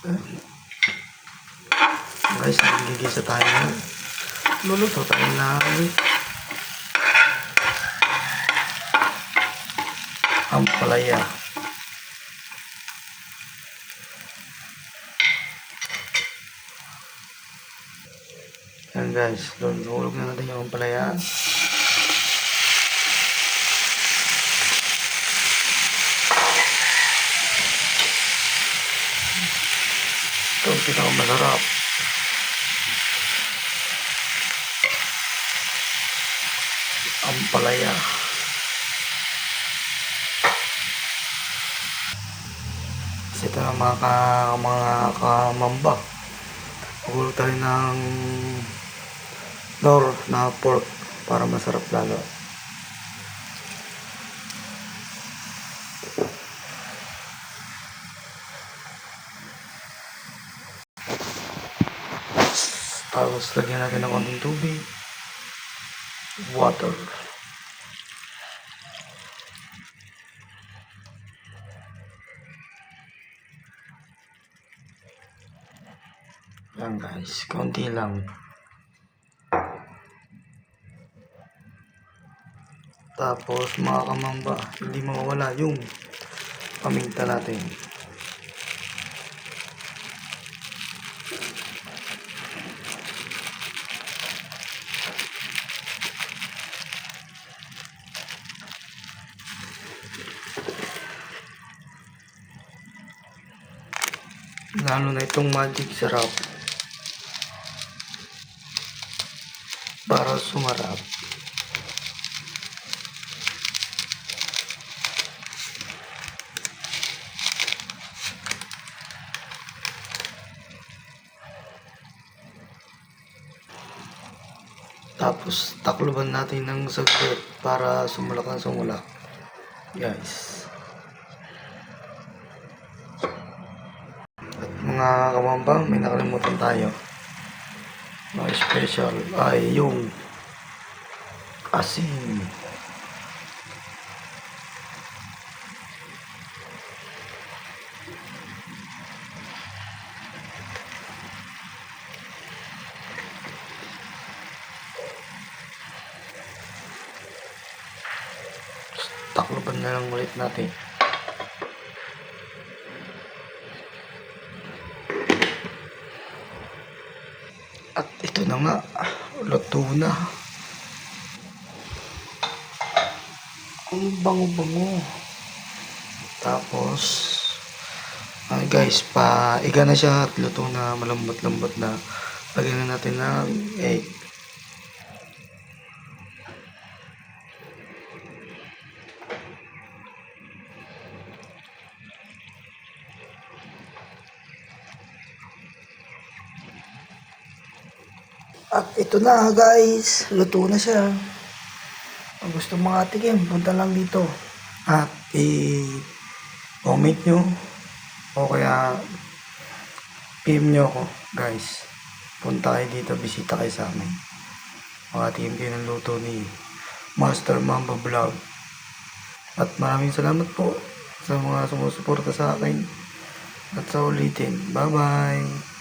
Guys, nagigisa tayo na. Luluto tayo ng ampalaya. Yan guys, lulog na natin yung ampalaya. Ito ang pinakamasarap. Ampalaya. Kasi ito na mga kamamba. Pagulog tayo ng nor na pork para masarap lalo. Tapos lagyan natin ng konting tubig, water. Yan guys, konti lang. Tapos mga kamamba, hindi mawawala yung paminta natin. Lalo na itong magic syrup para sumarap. Tapos takloban natin ng saglit para sumulak ang sumulak. Guys. At mga kamamba, may nakalimutan tayo. Mga special ay yung asin. Takloban na lang ulit natin. At ito na nga, luto na. Ang bango-bango. Tapos, guys, iga na siya at luto na, malambot-lambot na. Lagyan na natin ng egg. At ito na guys, luto na siya. Kung gusto mga tikim, punta lang dito. At i-comment nyo o kaya PM nyo ako guys. Punta kayo dito, bisita kayo sa amin. Mga tikim kayo ng luto ni Master Mamba Vlog. At maraming salamat po sa mga sumusuporta sa akin. At sa ulitin, bye bye.